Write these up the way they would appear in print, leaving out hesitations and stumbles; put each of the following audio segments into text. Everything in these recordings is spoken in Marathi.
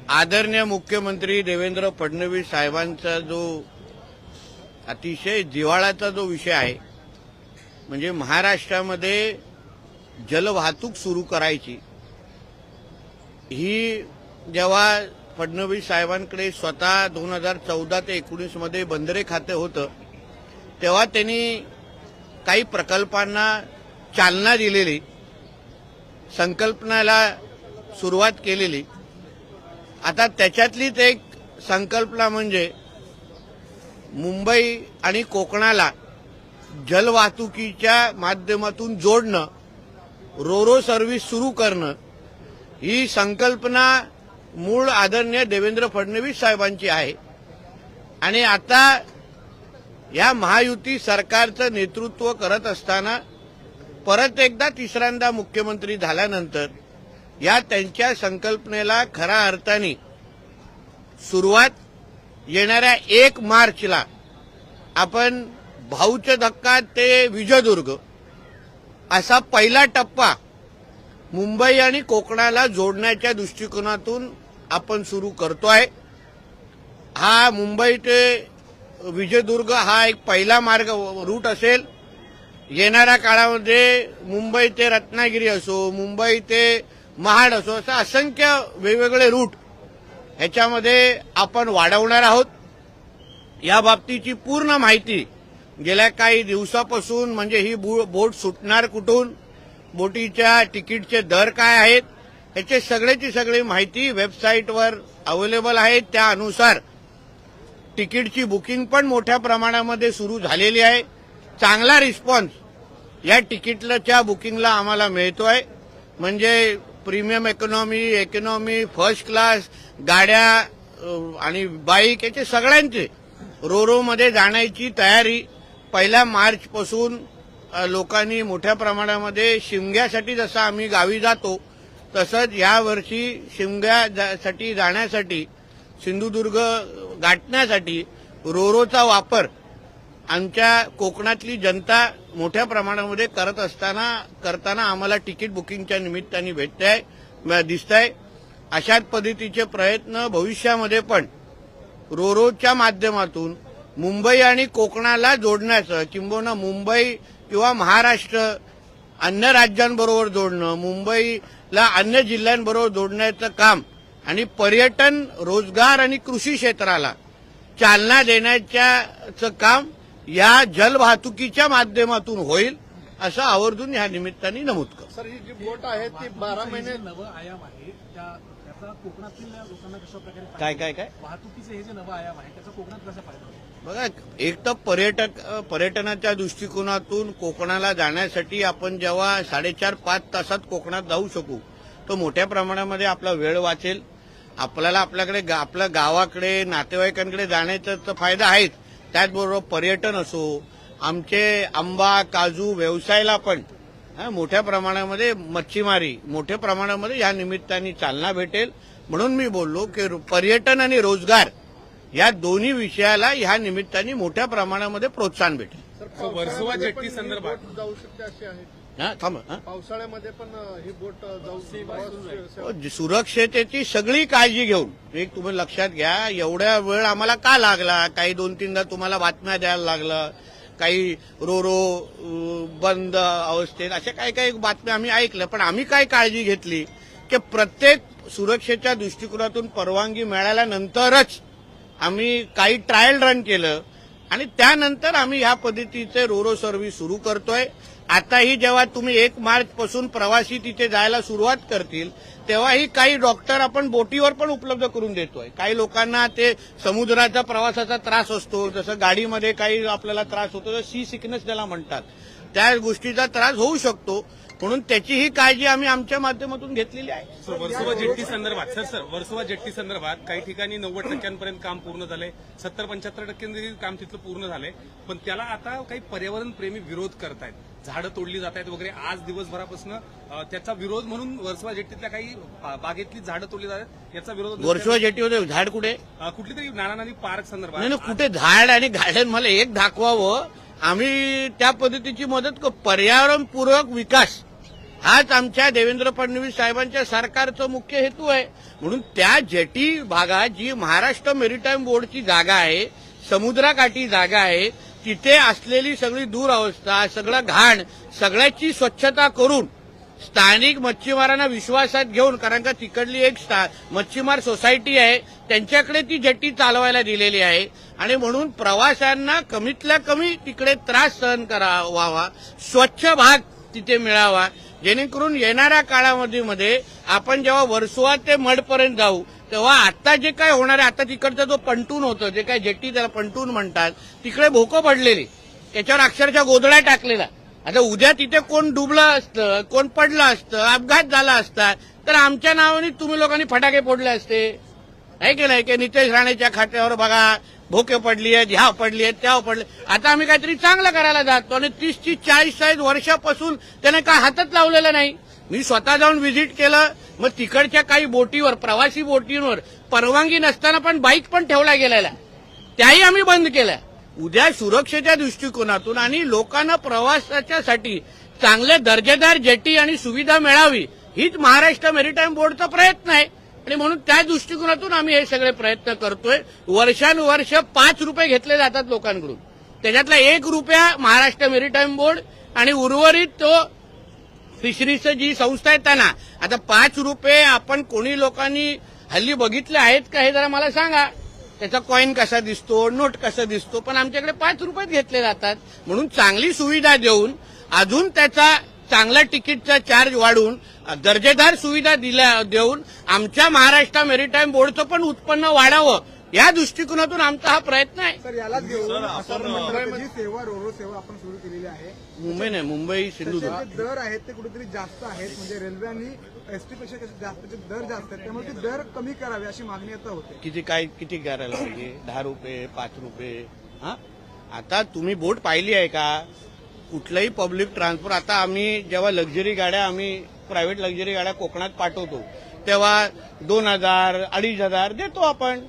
आदरणीय मुख्यमंत्री देवेंद्र फडणवीस साहेबांचा जो अतिशय जिव्हाळ्याचा जो विषय आहे, म्हणजे महाराष्ट्रामध्ये जलवाहतूक सुरू करायची, ही जेव्हा फडणवीस साहेबांकडे स्वतः 2014 ते 19 मध्ये बंदरे खाते होतं, तेव्हा त्यांनी काही प्रकल्पांना चालना दिलेली, संकल्पनाला सुरुवात केलेली. आता त्याच्यातलीच एक संकल्पना म्हणजे मुंबई आणि कोकणाला जलवाहतुकीच्या माध्यमातून जोडणं, रोरो सर्व्हिस सुरू करणं. ही संकल्पना मूळ आदरणीय देवेंद्र फडणवीस साहेबांची आहे. आणि आता या महायुती सरकारचं नेतृत्व करत असताना परत एकदा तिसऱ्यांदा मुख्यमंत्री झाल्यानंतर या त्यांच्या संकल्पनेला खऱ्या अर्थाने सुरुवात येणाऱ्या 1 मार्चला आपण भाऊचे धक्का ते विजयदुर्ग असा पहिला टप्पा मुंबई आणि कोकणाला जोडण्याच्या दृष्टिकोनातून आपण सुरू करतोय. हा मुंबई ते विजयदुर्ग हा एक पहिला मार्ग रूट असेल. येणाऱ्या काळामध्ये मुंबई ते रत्नागिरी असो, मुंबई ते महाड असो, असं असंख्य वेगवेगळे रूट ह्याच्यामध्ये आपण वाढवणार आहोत. या बाबतीची पूर्ण माहिती गेल्या काही दिवसापासून, म्हणजे ही बोट सुटणार कुठून, बोटीच्या तिकीटचे दर काय आहेत, ह्याचे सगळ्याची सगळी माहिती वेबसाईटवर अवेलेबल आहे. त्यानुसार तिकीटची बुकिंग पण मोठ्या प्रमाणामध्ये सुरू झालेली आहे. चांगला रिस्पॉन्स या तिकीटच्या बुकिंगला आम्हाला मिळतोय. म्हणजे प्रीमियम इकॉनॉमी, फर्स्ट क्लास गाड्या आणि बाईक याचे सगळ्यांचे रोरोमध्ये जाण्याची तयारी 1 मार्चपासून लोकांनी मोठ्या प्रमाणामध्ये शिमग्यासाठी जसं आम्ही गावी जातो तसंच यावर्षी शिमग्यासाठी जाण्यासाठी, सिंधुदुर्ग गाठण्यासाठी रोरोचा वापर आमच्या कोकणातली जनता मोठ्या प्रमाणामध्ये करताना आम्हाला तिकीट बुकिंगच्या निमित्ताने दिसतंय. अशाच पद्धतीचे प्रयत्न भविष्यामध्ये पण रोरोच्या माध्यमातून मुंबई आणि कोकणाला जोडण्याचं, किंबहुना मुंबई किंवा महाराष्ट्र अन्य राज्यांबरोबर जोडणं, मुंबईला अन्य जिल्ह्यांबरोबर जोडण्याचं काम आणि पर्यटन, रोजगार आणि कृषी क्षेत्राला चालना देण्याचं काम या जलवाहतुकीच्या माध्यमातून होईल, असं आवर्जून या निमित्ताने नमूद करतो. सर, ही जी बोट आहे ती 12 महिने नवं आयाम आहे, त्याचा कोकणातील लोकांना कशा प्रकारे काय वाहतुकीचे हे जे नवं आयाम आहे त्याचा कोकणात कसा फायदा होईल? बघा, एक तर पर्यटनाच्या दृष्टिकोनातून कोकणाला जाण्यासाठी आपण जेव्हा 4.5-5 तासात कोकणात जाऊ शकू, तो मोठ्या प्रमाणामध्ये आपला वेळ वाचेल. आपल्याला आपल्या गावाकडे, नातेवाईकांकडे जाण्याचा फायदा आहेच. त्याचबरोबर पर्यटन असो, आमचे आंबा, काजू व्यवसायाला पण मोठ्या प्रमाणामध्ये, मच्छीमारी मोठ्या प्रमाणामध्ये या निमित्ताने चालना भेटेल. म्हणून मी बोललो की पर्यटन आणि रोजगार या दोन्ही विषयाला ह्या निमित्ताने मोठ्या प्रमाणामध्ये प्रोत्साहन भेटेल. वर्सोवा जेट्टी संदर्भात जाऊ शकते अशी आहे. पावसाळ्यामध्ये पण ही बोट जाऊ शकते. सुरक्षतेची सगळी काळजी घेऊन, एक तुम्ही लक्षात घ्या, एवढ्या वेळ आम्हाला का लागला, काही 2-3दा तुम्हाला बातम्या द्यायला लागलं, काही रोरो बंद अवस्थेत, अशा काही बातम्या आम्ही ऐकल्या. पण आम्ही काय काळजी घेतली की प्रत्येक सुरक्षेच्या दृष्टिकोनातून परवानगी मिळाल्यानंतरच आम्ही काही ट्रायल रन केलं आणि त्यानंतर आम्ही ह्या पद्धतीचे रोरो सर्व्हिस सुरू करतोय. आताही जेव्हा तुम्ही 1 मार्चपासून प्रवासी तिथे जायला सुरुवात करतील, तेव्हाही काही डॉक्टर आपण बोटीवर पण उपलब्ध करून देतोय. काही लोकांना ते समुद्राचा प्रवासाचा त्रास असतो, जसं गाडीमध्ये काही आपल्याला त्रास होतो, सी सिकनेस ज्याला म्हणतात, त्या गोष्टीचा त्रास होऊ शकतो. म्हणून त्याचीही काळजी आम्ही आमच्या माध्यमातून घेतलेली आहे. वर्सोवा जेट्टी संदर्भात वर्सोवा जेट्टी संदर्भात काही ठिकाणी 90% काम पूर्ण झालंय, 70-75% काम तिथलं पूर्ण झालंय. पण त्याला आता काही पर्यावरण प्रेमी विरोध करतायत, झाडं तोडली जात आहेत वगैरे. आज दिवसभरापासून त्याचा विरोध म्हणून वर्सोवा जेट्टीतल्या काही बागेतली झाडं तोडली जात आहेत, याचा विरोध. वर्सोवा जेट्टीमध्ये झाड कुठे? कुठली तरी नाना नदी पार्क संदर्भात. नाही, कुठे झाड आणि गार्डन? मला एक दाखवावं. आम्ही त्या पद्धतीची मदत. पर्यावरणपूरक विकास हाच आमच्या देवेंद्र फडणवीस साहेबांच्या सरकारचा मुख्य हेतू आहे. म्हणून त्या जेटी भागात जी महाराष्ट्र मेरीटाईम बोर्डची जागा आहे, समुद्राकाठी जागा आहे, तिथे असलेली सगळी दुरावस्था, सगळं घाण, सगळ्याची स्वच्छता करून स्थानिक मच्छीमारांना विश्वासात घेऊन, कारण का तिकडली एक मच्छीमार सोसायटी आहे, त्यांच्याकडे ती जेटी चालवायला दिलेली आहे. आणि म्हणून प्रवाशांना कमीतल्या कमी तिकडे त्रास सहन व्हावा, स्वच्छ भाग तिथे मिळावा, जेणेकरून येणाऱ्या काळामध्ये आपण जेव्हा वर्सोवा ते मडपर्यंत जाऊ तेव्हा आता जे काय होणार आहे, आता तिकडचा जो पंटून होतं, जे काय जेटी त्याला पंटून म्हणतात, तिकडे भोकं पडलेली, त्याच्यावर अक्षरशः गोधड्या टाकलेला. आता उद्या तिथे कोण डुबलं असतं, कोण पडलं असतं, अपघात झाला असता, तर आमच्या नावाने तुम्ही लोकांनी फटाके फोडले असते. आहे की नाही? की नितेश राणेच्या खात्यावर बघा भोके पडली आहेत, ह्या पडली आहेत, त्या पडले. आता आम्ही काहीतरी चांगलं करायला जातो आणि 30-40 वर्षापासून त्याने काय हातच लावलेलं नाही. मी स्वतः जाऊन व्हिजिट केलं. मग तिकडच्या काही बोटीवर, प्रवासी बोटींवर परवानगी नसताना पण बाईक पण ठेवला गेलेला, त्याही आम्ही बंद केल्या. उद्या सुरक्षेच्या दृष्टिकोनातून आणि लोकांना प्रवासाच्यासाठी चांगले दर्जेदार जेटी आणि सुविधा मिळावी, हीच महाराष्ट्र मेरीटाईम बोर्डचा प्रयत्न आहे. आणि म्हणून त्या दृष्टिकोनातून आम्ही हे सगळे प्रयत्न करतोय. वर्षानुवर्ष 5 रुपये घेतले जातात लोकांकडून, त्याच्यातला 1 रुपया महाराष्ट्र मेरीटाईम बोर्ड आणि उर्वरित तो फिशरीचं जी संस्था आहे त्यांना. आता 5 रुपये आपण कोणी लोकांनी हल्ली बघितले आहेत का हे जरा मला सांगा. त्याचा कॉईन कसा दिसतो, नोट कसा दिसतो, पण आमच्याकडे 5 रुपयेच घेतले जातात. म्हणून चांगली सुविधा देऊन, अजून त्याचा चांगला तिकीटचा चार्ज वाढवून, दर्जेदार सुविधा देऊन आमच्या महाराष्ट्र मेरीटाईम बोर्डचं पण उत्पन्न वाढावं, या दृष्टिकोनातून आमचा हा प्रयत्न आहे. सर, यालाच घेऊन मुंबईमध्ये सेवा, रोरो सेवा आपण सुरू केलेली आहे. मुंबई नाही, मुंबई सिंधुदुर्ग. त्याचे दर आहेत ते कुठेतरी जास्त आहेत, म्हणजे रेल्वे आणि एसटी पेक्षा जास्त दर जास्त आहेत, त्यामुळे ते दर कमी करावे अशी मागणी आता होते. किती करायला पाहिजे? 10 रुपये, 5 रुपये? हा, आता तुम्ही बोट पाहिली आहे का? कुठलंही पब्लिक ट्रान्सपोर्ट, आता आम्ही जेव्हा लक्झरी गाड्या, आम्ही प्रायव्हेट लक्झरी गाड्या कोकणात पाठवतो तेव्हा 2000, 2500 देतो आपण.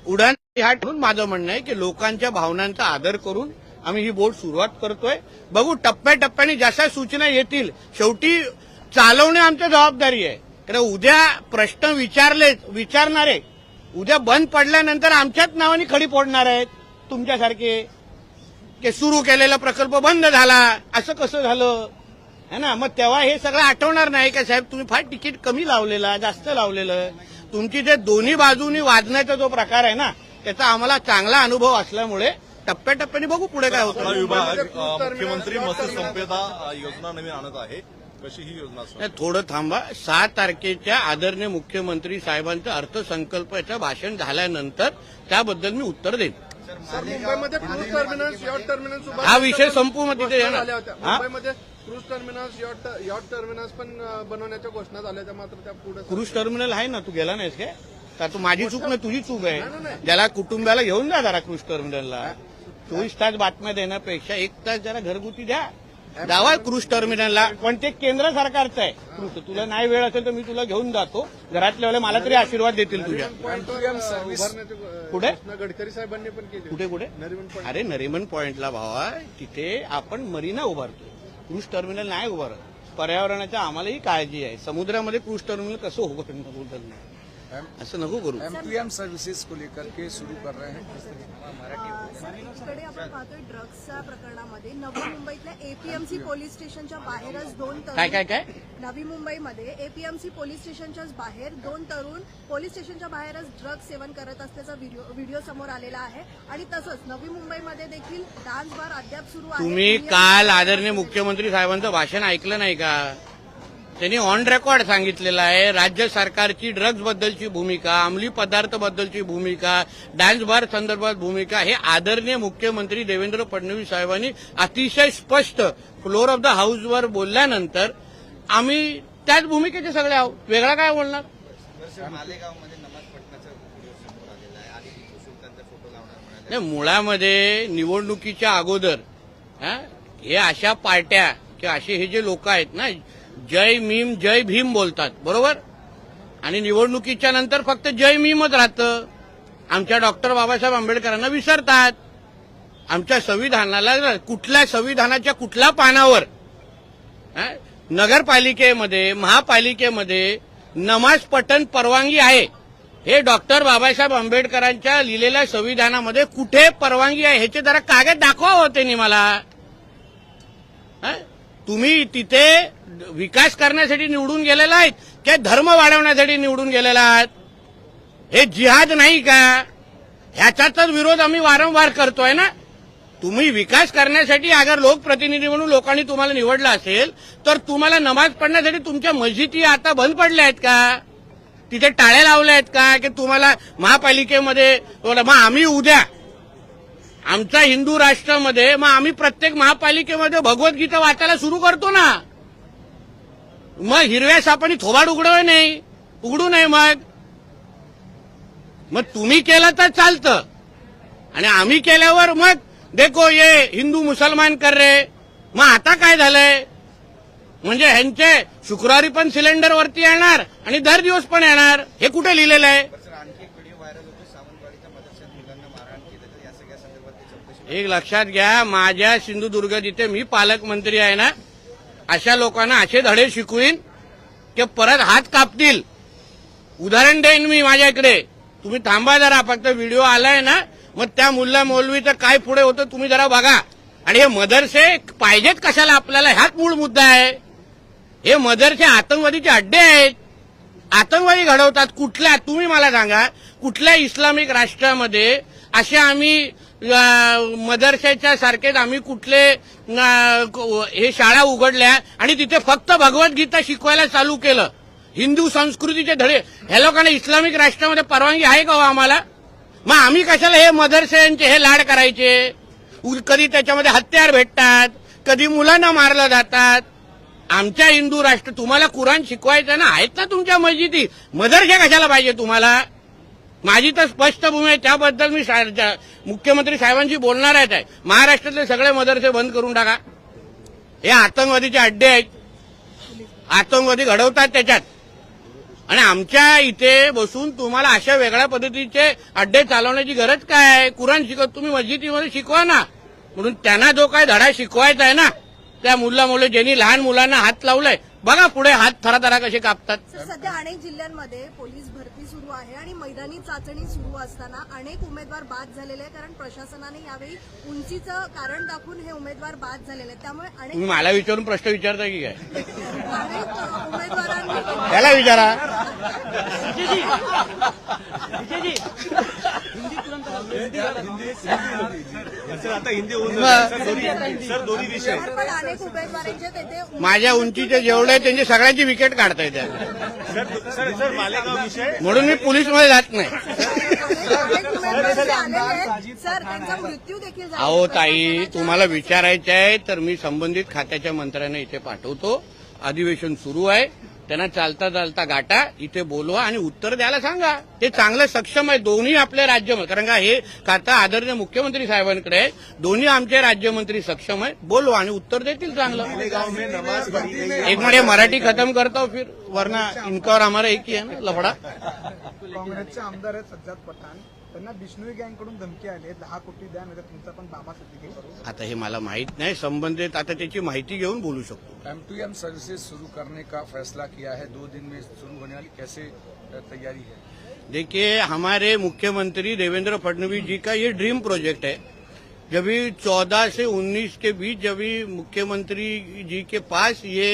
उडान ह्या म्हणून माझं म्हणणं आहे की लोकांच्या भावनांचा आदर करून आम्ही ही बोट सुरुवात करतोय. बघू टप्प्याटप्प्याने जशा सूचना येतील, शेवटी चालवणे आमची जबाबदारी आहे. कारण उद्या प्रश्न विचारणारे उद्या बंद पडल्यानंतर आमच्याच नावाने खडी फोडणार आहेत तुमच्यासारखे, की सुरू केलेला प्रकल्प बंद झाला, असं कसं झालं है ना. मग तेव्हा हे सगळं आठवणार नाही का साहेब तुम्ही फार तिकीट कमी लावलेलं, जास्त लावलेलं. तुमची जे दोन्ही बाजूनी वाजण्याचा जो प्रकार आहे ना, त्याचा आम्हाला चांगला अनुभव असल्यामुळे टप्प्याटप्प्याने बघू पुढे काय होतं. मुख्यमंत्री मत्स्य संपदा योजना नवीन आणत आहे, कशी ही योजना? थोडं थांबा. 6 तारखेच्या आदरणीय मुख्यमंत्री साहेबांचं अर्थसंकल्पाचं भाषण झाल्यानंतर त्याबद्दल मी उत्तर देईन. सर, मुंबईमध्ये क्रूज टर्मिनल्स, यॉट टर्मिनल्स हा विषय संपू मग तिथे झाल्या होत्या. मुंबईमध्ये क्रूज टर्मिनल्स, यॉट टर्मिनल्स पण बनवण्याच्या घोषणा झाल्या होत्या, मात्र त्या पुढे क्रूज टर्मिनल आहे ना, तू गेला नाहीस काय? का तू माझी चूक नाही, तुझी चूक आहे. ज्याला कुटुंबाला घेऊन जा जरा क्रूज टर्मिनलला. 24 तास बातम्या देण्यापेक्षा 1 तास जरा घरगुती द्या, जावा क्रूज टर्मिनलला. पण ते केंद्र सरकारचं आहे क्रूज. तुला नाही वेळ असेल तर मी तुला घेऊन जातो. घरातल्या मला तरी आशीर्वाद देतील तुझ्या. कुठे? गडकरी साहेबांनी पण केली. कुठे? अरे नरिमन पॉइंटला भावा, तिथे आपण मरीना उभारतो, क्रूज टर्मिनल नाही उभारत. पर्यावरणाची आम्हालाही काळजी आहे. समुद्रामध्ये क्रूज टर्मिनल कसं उभारणार, असं नको करू. एमपीएम सर्व्हिसेस को लेकर के सुरू कर रहे हैं. कडे आपण पाहतोय ड्रग्सच्या प्रकरणामध्ये नवी मुंबईतल्या एपीएमसी पोलीस स्टेशनच्या बाहेरच 2 तरुण काय नवी मुंबईमध्ये एपीएमसी पोलीस स्टेशनच्या बाहेर 2 तरुण पोलीस स्टेशनच्या बाहेरच ड्रग्ज सेवन करत असल्याचा व्हिडिओ समोर आलेला आहे. आणि तसंच नवी मुंबईमध्ये देखील डान्स बार अद्याप सुरू आहे. तुम्ही काल आदरणीय मुख्यमंत्री साहेबांचं भाषण ऐकलं नाही का? त्यांनी ऑन रेकॉर्ड सांगितलेलं आहे राज्य सरकारची ड्रग्ज बद्दलची भूमिका, अंमली पदार्थ बद्दलची भूमिका, डान्स बार संदर्भात भूमिका, हे आदरणीय मुख्यमंत्री देवेंद्र फडणवीस साहेबांनी अतिशय स्पष्ट फ्लोर ऑफ द हाऊसवर बोलल्यानंतर आम्ही त्याच भूमिकेचे सगळे आहोत. वेगळा काय बोलणार? नाही, मुळामध्ये निवडणुकीच्या अगोदर हे अशा पार्ट्या किंवा असे हे जे लोक आहेत ना, जय मीम जय भीम बोलतात, बरोबर. आणि निवडणुकीच्या नंतर फक्त जय मीमच राहतं. आमच्या डॉक्टर बाबासाहेब आंबेडकरांना विसरतात. आमच्या संविधानाला कुठल्या संविधानाच्या कुठल्या पानावर नगरपालिकेमध्ये महापालिकेमध्ये नमाज पठण परवानगी आहे. हे डॉक्टर बाबासाहेब आंबेडकरांच्या लिहिलेल्या संविधानामध्ये कुठे परवानगी आहे ह्याचे जरा कागद दाखवा होते मला. तुम्ही तिथे विकास करण्यासाठी निवडून गेलेला आहेत की धर्म वाढवण्यासाठी निवडून गेलेला आहात? हे जिहाद नाही का? ह्याचाच विरोध आम्ही वारंवार करतोय ना. तुम्ही विकास करण्यासाठी अगर लोकप्रतिनिधी म्हणून लोकांनी तुम्हाला निवडलं असेल तर तुम्हाला नमाज पढण्यासाठी तुमच्या मस्जिदी आता बंद पडल्या आहेत का? तिथे टाळ्या लावल्या आहेत का की तुम्हाला महापालिकेमध्ये मग आम्ही उद्या आमच्या हिंदू राष्ट्रामध्ये मग आम्ही प्रत्येक महापालिकेमध्ये भगवद्गीता वाचायला सुरू करतो ना. मग हिरव्या सापाने थोबाड उघडू नये. मग तुम्ही केलं तर चालतं आणि आम्ही केल्यावर मग देखो ये हिंदू मुसलमान कर रे. मग आता काय झालंय म्हणजे ह्यांचे शुक्रवारी पण सिलेंडर वरती येणार आणि दर दिवस पण येणार. हे कुठे लिहिलेलं आहे? एक लक्षात घ्या, माझ्या सिंधुदुर्ग जिथे मी पालकमंत्री आहे ना अशा लोकांना असे धडे शिकवीन की परत हात कापतील. उदाहरण देईन मी माझ्या इकडे. तुम्ही थांबा जरा, फक्त व्हिडिओ आलाय ना मग त्या मुल्ला मौलवीचं काय पुढे होतं तुम्ही जरा बघा. आणि हे मदरसे पाहिजेत कशाला आपल्याला ह्याच मूळ मुद्दा आहे. हे मदरसे आतंकवादीचे अड्डे आहेत. आतंकवादी घडवतात. कुठल्या तुम्ही मला सांगा कुठल्या इस्लामिक राष्ट्रामध्ये असे आम्ही मदरशाच्या सारखेच आम्ही कुठले हे शाळा उघडल्या आणि तिथे फक्त भगवद्गीता शिकवायला चालू केलं. हिंदू संस्कृतीचे धडे. ह्या लोकांना इस्लामिक राष्ट्रामध्ये परवानगी आहे का हो आम्हाला? मग आम्ही कशाला हे मदरशांचे हे लाड करायचे? कधी त्याच्यामध्ये हत्यार भेटतात, कधी मुलांना मारलं जातात. आमच्या हिंदू राष्ट्र तुम्हाला कुराण शिकवायचं ना, आहेत ना तुमच्या मस्जिदी. मदरसे कशाला पाहिजे तुम्हाला? माझी तर स्पष्ट भूमी आहे. त्याबद्दल मी मुख्यमंत्री साहेबांशी बोलणार आहे. महाराष्ट्रातले सगळे मदरसे बंद करून टाका. हे आतंकवादीचे अड्डे आहेत. आतंकवादी घडवतात त्याच्यात. आणि आमच्या इथे बसून तुम्हाला अशा वेगळ्या पद्धतीचे अड्डे चालवण्याची गरज काय आहे? कुराण शिकवत तुम्ही मस्जिदीमध्ये शिकवा ना. म्हणून त्यांना जो काय धडा शिकवायचा आहे ना त्या मुलं ज्यांनी लहान मुलांना हात लावलाय बघा पुढे हात थराथरा कसे कापतात. सध्या अनेक जिल्ह्यांमध्ये पोलीस भरती सुरू आहे आणि मैदानी चाचणी सुरू असताना अनेक उमेदवार बाद झालेले आहेत. कारण प्रशासनाने यावेळी उंचीचं कारण दाखवून हे उमेदवार बाद झालेले आहेत. त्यामुळे तुम्ही मला विचारून प्रश्न विचारता की काय? अनेक उमेदवारांनी त्याला विचारा. आता हिंदी दोन्ही विषय पण अनेक उमेदवारांचे तेथे माझ्या उंचीचे जेवढे त्यांची सगळ्यांची विकेट काढता येते. सर मालेगाव विषय म्हणून मी पोलीसमध्ये जात नाही. अनेक उमेदवार जे आलेले आहेत सर त्यांचा मृत्यू देखील झाला. अहो ताई तुम्हाला विचारायचं आहे तर मी संबंधित खात्याच्या मंत्र्यांना इथे पाठवतो. अधिवेशन सुरू आहे. त्यांना चालता चालता गाठा, इथे बोलवा आणि उत्तर द्यायला सांगा. ते चांगलं सक्षम आहे दोन्ही आपले राज्यमंत्री. कारण का हे खाता आदरणीय मुख्यमंत्री साहेबांकडे आहे. दोन्ही आमचे राज्यमंत्री सक्षम आहे. बोलवा आणि उत्तर देतील चांगलं. एक मिनिट मराठी खत्म करता फिर वरना इनकावर हमारा एक ही है ना लफड़ा. काँग्रेसचे आमदार आहेत सज्जाद पठाण. त्यांना बिश्नोई गँगकडून धमकी आली आहे 10 कोटी द्या नाही तर तुमचा पण बाबा सत्ती करू. आता हे मला माहित नाही. संबंधित आता त्याची माहिती घेऊन बोलू शकतो. M2M सर्विसेज शुरू करने का फैसला किया है. 2 दिन में शुरू होने वाली कैसे तैयारी है? देखिए हमारे मुख्यमंत्री देवेंद्र फडणवीस जी का ये ड्रीम प्रोजेक्ट है. जब 14 से 19 के बीच जब मुख्यमंत्री जी के पास ये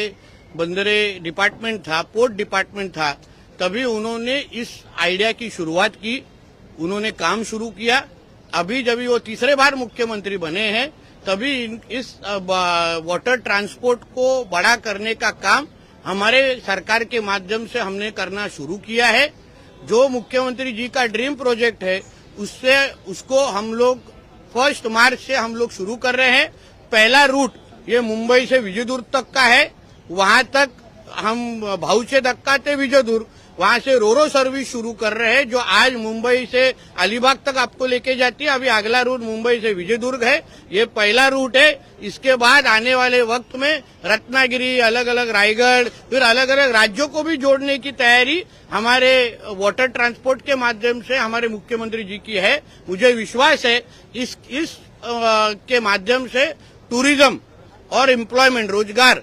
बंदरे डिपार्टमेंट था, पोर्ट डिपार्टमेंट था, तभी उन्होंने इस आइडिया की शुरुआत की. उन्होंने काम शुरू किया. अभी जब वो तीसरे बार मुख्यमंत्री बने हैं तभी इस वाटर ट्रांसपोर्ट को बड़ा करने का काम हमारे सरकार के माध्यम से हमने करना शुरू किया है. जो मुख्यमंत्री जी का ड्रीम प्रोजेक्ट है उसको हम लोग 1 मार्च से हम लोग शुरू कर रहे हैं. पहला रूट ये मुंबई से विजयदुर्ग तक का है. वहां तक हम भाऊचे धक्का ते विजयदुर्ग वहां से रोरो सर्विस शुरू कर रहे हैं जो आज मुंबई से अलीबाग तक आपको लेके जाती है. अभी अगला रूट मुंबई से विजयदुर्ग है. ये पहला रूट है. इसके बाद आने वाले वक्त में रत्नागिरी, अलग अलग रायगढ़, फिर अलग अलग राज्यों को भी जोड़ने की तैयारी हमारे वाटर ट्रांसपोर्ट के माध्यम से हमारे मुख्यमंत्री जी की है. मुझे विश्वास है इस के माध्यम से टूरिज्म और एम्प्लॉयमेंट रोजगार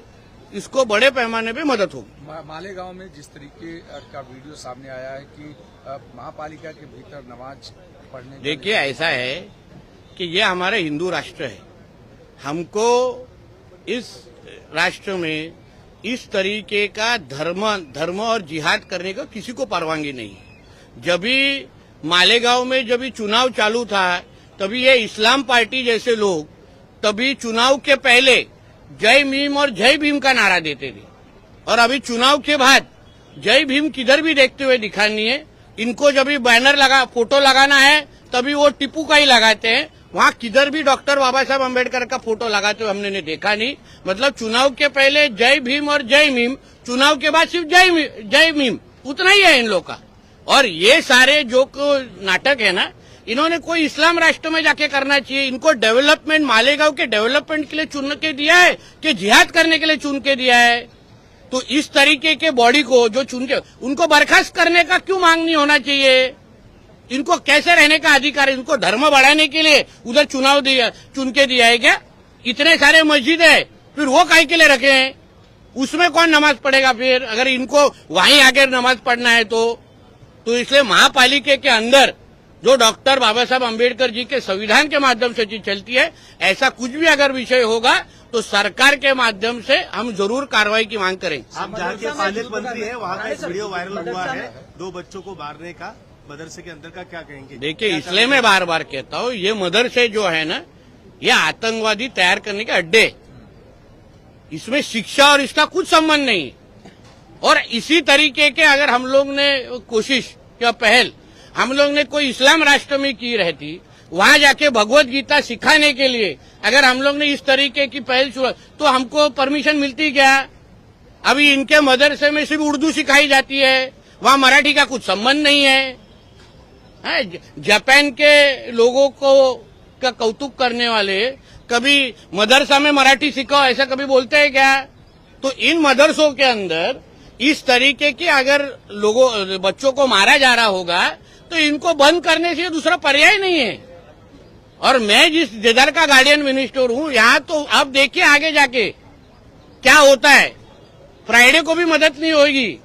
इसको बड़े पैमाने पे मदद होगी। मालेगांव में जिस तरीके का वीडियो सामने आया है कि महापालिका के भीतर नमाज पढ़ने, देखिए ऐसा है कि ये हमारा हिंदू राष्ट्र है, हमको इस राष्ट्र में इस तरीके का धर्म और जिहाद करने का किसी को परवानगी नहीं है। जब भी मालेगांव में जब भी चुनाव चालू था तभी ये इस्लाम पार्टी जैसे लोग तभी चुनाव के पहले जय मीम और जय भीम का नारा देते थे, और अभी चुनाव के बाद जय भीम किधर भी देखते हुए दिखानी है। इनको जब भी बैनर लगा फोटो लगाना है तभी वो टिप्पू का ही लगाते हैं, वहां किधर भी डॉक्टर बाबा साहब अम्बेडकर का फोटो लगाते हुए हमने देखा नहीं। मतलब चुनाव के पहले जय भीम और जय मीम, चुनाव के बाद सिर्फ जय मीम, उतना ही है इन लोग का। और ये सारे जो नाटक है ना, इन्होंने कोई इस्लाम राष्ट्र में जाके करना चाहिए। इनको डेवलपमेंट मालेगांव के डेवलपमेंट के लिए चुन के दिया है कि जिहाद करने के लिए चुन के दिया है। तो इस तरीके के बॉडी को जो चुन के, उनको बर्खास्त करने का क्यों मांग नहीं होना चाहिए? इनको कैसे रहने का अधिकार है? इनको धर्म बढ़ाने के लिए उधर चुनाव चुन के दिया है क्या? इतने सारे मस्जिद है, फिर वो काहे के लिए रखे हैं? उसमें कौन नमाज पढ़ेगा फिर, अगर इनको वहीं आगे नमाज पढ़ना है तो इसलिए महापालिका के अंदर जो डॉक्टर बाबा साहब अम्बेडकर जी के संविधान के माध्यम से चीज चलती है, ऐसा कुछ भी अगर विषय होगा तो सरकार के माध्यम से हम जरूर कार्रवाई की मांग करेंगे। आप जहाँ के पायलट मंत्री है वहाँ का एक वीडियो वायरल हुआ है 2 बच्चों को मारने का, मदरसे के अंदर का, क्या कहेंगे? देखिए इसलिए मैं बार बार कहता हूँ, ये मदरसे जो है ना, ये आतंकवादी तैयार करने के अड्डे, इसमें शिक्षा और इसका कुछ संबंध नहीं। और इसी तरीके के अगर हम लोग ने कोशिश या पहल हम लोग ने कोई इस्लाम राष्ट्र में की रहती, वहां जाके भगवत गीता सिखाने के लिए अगर हम लोग ने इस तरीके की पहल शुरू तो हमको परमिशन मिलती क्या? अभी इनके मदरसे में सिर्फ उर्दू सिखाई जाती है, वहां मराठी का कुछ संबंध नहीं है। जापान के लोगों को का कौतुक करने वाले कभी मदरसा में मराठी सिखाओ ऐसा कभी बोलते हैं क्या? तो इन मदरसों के अंदर इस तरीके की अगर बच्चों को मारा जा रहा होगा तो इनको बंद करने से दूसरा पर्याय नहीं है। और मैं जिस जिधर का गार्डियन मिनिस्टर हूं, यहाँ तो आप देखिए आगे जाके क्या होता है। फ्राइडे को भी मदद नहीं होगी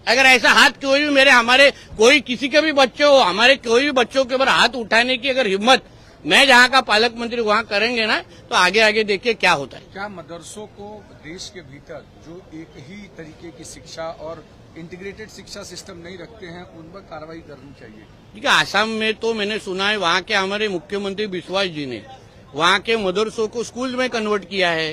अगर ऐसा हाथ कोई भी हमारे कोई किसी के भी बच्चे हो, हमारे कोई भी बच्चों के ऊपर हाथ उठाने की अगर हिम्मत मैं जहाँ का पालक मंत्री वहाँ करेंगे ना, तो आगे आगे देखिए क्या होता है। क्या मदरसों को देश के भीतर जो एक ही तरीके की शिक्षा और इंटीग्रेटेड शिक्षा सिस्टम नहीं रखते हैं उन पर कार्रवाई करनी चाहिए? ठीक है, आसाम में तो मैंने सुना है वहाँ के हमारे मुख्यमंत्री बिस्वास जी ने वहाँ के मदरसों को स्कूल में कन्वर्ट किया है,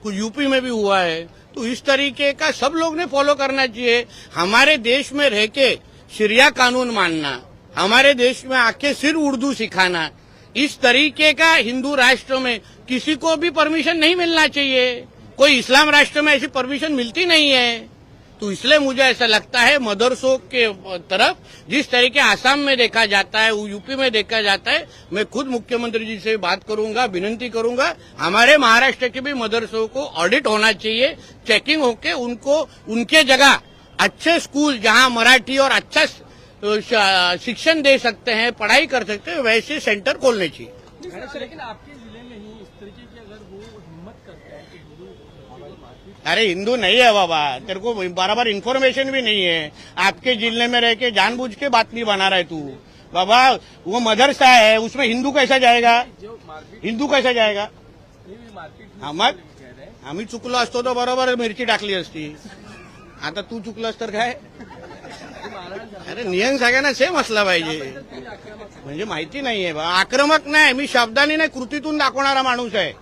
कुछ यूपी में भी हुआ है। तो इस तरीके का सब लोग ने फॉलो करना चाहिए। हमारे देश में रह के शरिया कानून मानना, हमारे देश में आके सिर्फ उर्दू सिखाना, इस तरीके का हिंदू राष्ट्र में किसी को भी परमिशन नहीं मिलना चाहिए। कोई इस्लाम राष्ट्र में ऐसी परमिशन मिलती नहीं है। तो इसलिए मुझे ऐसा लगता है मदरसों के तरफ जिस तरीके आसाम में देखा जाता है, यूपी में देखा जाता है, मैं खुद मुख्यमंत्री जी से बात करूंगा, विनती करूंगा हमारे महाराष्ट्र के भी मदरसों को ऑडिट होना चाहिए, चेकिंग होके उनको उनके जगह अच्छे स्कूल जहां मराठी और अच्छा शिक्षण दे सकते हैं, पढ़ाई कर सकते हैं, वैसे सेंटर खोलने चाहिए। लेकिन आपके जिले में ही इस तरीके की अगर वो हिम्मत करते हैं कि हिंदू, अरे हिंदू नहीं है बाबा, तेरे को बराबर इन्फॉर्मेशन भी नहीं है। आपके जिले में रह के जानबूझ के बात नहीं बना रहा है तू बाबा। वो मदरसा है, उसमें हिंदू कैसा जाएगा? हिंदू कैसा जाएगा? आम्ही चुकलो असतो तो बरोबर मिरची टाकली असती, आता तू चुकलास तर काय? अरे नियम सगळ्यांना सेम असला पाहिजे, म्हणजे माहिती नाहीये बा। आक्रमक नाही, मी शब्दाने नाही कृतीतून दाखवणारा माणूस आहे।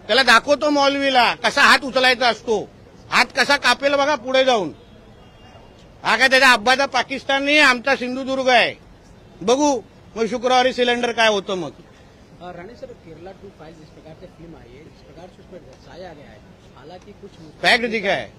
त्याला दाखवतो मौलवीला कसा हात उचलायचा असतो, हात कसा कापेल बघा पुढे जाऊन। हा काय त्याच्या अब्बाचा पाकिस्तान नाही, आमचा सिंधुदुर्ग आहे। बघू मग शुक्रवारी सिलेंडर काय होतं मग। राणे सर, केरला 2 फाइल जिस प्रकार से फिल्म आई है, जिस प्रकार से उस पर दर्शाया गया है, हालांकि कुछ फैक्ट दिखा है,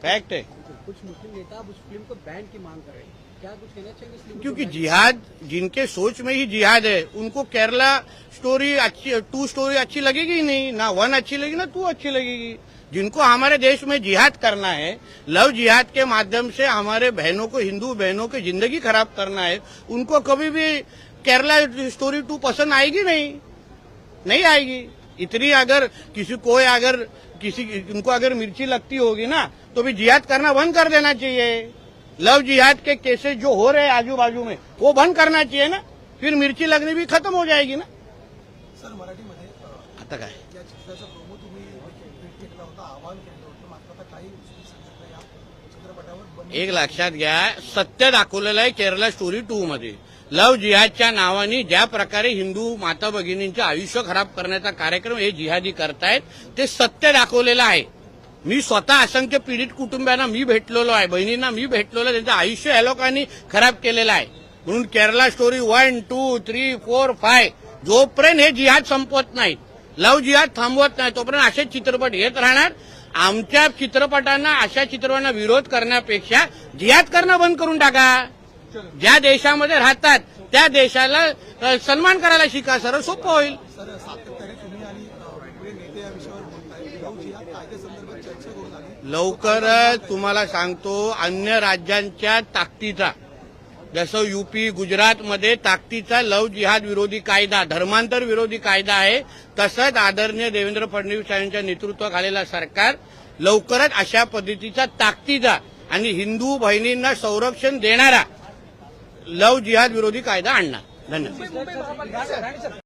फैक्ट है। कुछ मुस्लिम नेता अब उस फिल्म को बैन की मांग कर रहे हैं, क्या कुछ कहना चाहिए इस फिल्म को? क्योंकि जिहाद जिनके सोच में ही जिहाद है, उनको केरला स्टोरी अच्छी 2 स्टोरी अच्छी लगेगी नहीं, ना 1 अच्छी लगेगी ना 2 अच्छी लगेगी। जिनको हमारे देश में जिहाद करना है, लव जिहाद के माध्यम से हमारे बहनों को, हिंदू बहनों की जिंदगी खराब करना है, उनको कभी भी केरला स्टोरी 2 पसंद आएगी नहीं आएगी। इतनी अगर उनको अगर मिर्ची लगती होगी ना तो भी जिहाद करना बंद कर देना चाहिए। लव जिहाद के केसेस जो हो रहे हैं आजू बाजू में वो बंद करना चाहिए ना, फिर मिर्ची लगनी भी खत्म हो जाएगी ना। सर मराठीमध्ये आता काय या चित्राचा प्रोमो तुम्ही ट्विट केलेला होता, आवाहन केलं होतं, मात्र आता काही सांगितलं या चित्रपटावर एक लक्षात घ्या, सत्य दाखवलेलं आहे केरला स्टोरी 2 मध्ये। लव जिहादच्या नावाने ज्या प्रकारे हिंदू माता भगिनींचे आयुष्य खराब करण्याचा कार्यक्रम हे जिहादी करतायत ते सत्य दाखवलेलं आहे। मी स्वतः असंख्य पीडित कुटुंबियांना मी भेटलेलो आहे, बहिणींना मी भेटलेलो, त्यांचं आयुष्य या लोकांनी खराब केलेलं आहे। म्हणून केरला स्टोरी 1, 2, 3, 4, 5 जोपर्यंत हे जिहाद संपवत नाहीत, लव जिहाद थांबवत नाही तोपर्यंत असेच चित्रपट येत राहणार। आमच्या चित्रपटांना अशा चित्रपटांना विरोध करण्यापेक्षा जिहाद करणं बंद करून टाका। ज्या देशामध्ये राहतात त्या देशाला सन्मान करायला शिका, सरळ सोपं होईल। सर सातत्याने तुम्ही आणि पुढे नेते या विषयावर बोलताय, लव जिहाद कायद्यासंदर्भात चर्चा होत आली। लवकरच तुम्हाला सांगतो, अन्य राज्यांच्या ताकदीचा, जसं यूपी गुजरातमध्ये ताकदीचा लव जिहाद विरोधी कायदा, धर्मांतर विरोधी कायदा आहे, तसंच आदरणीय देवेंद्र फडणवीस यांच्या नेतृत्वाखालील सरकार लवकरच अशा पद्धतीचा ताकदीचा आणि हिंदू बहिणींना संरक्षण देणारा लव जिहाद विरोधी कायदा आणणार। धन्यवाद।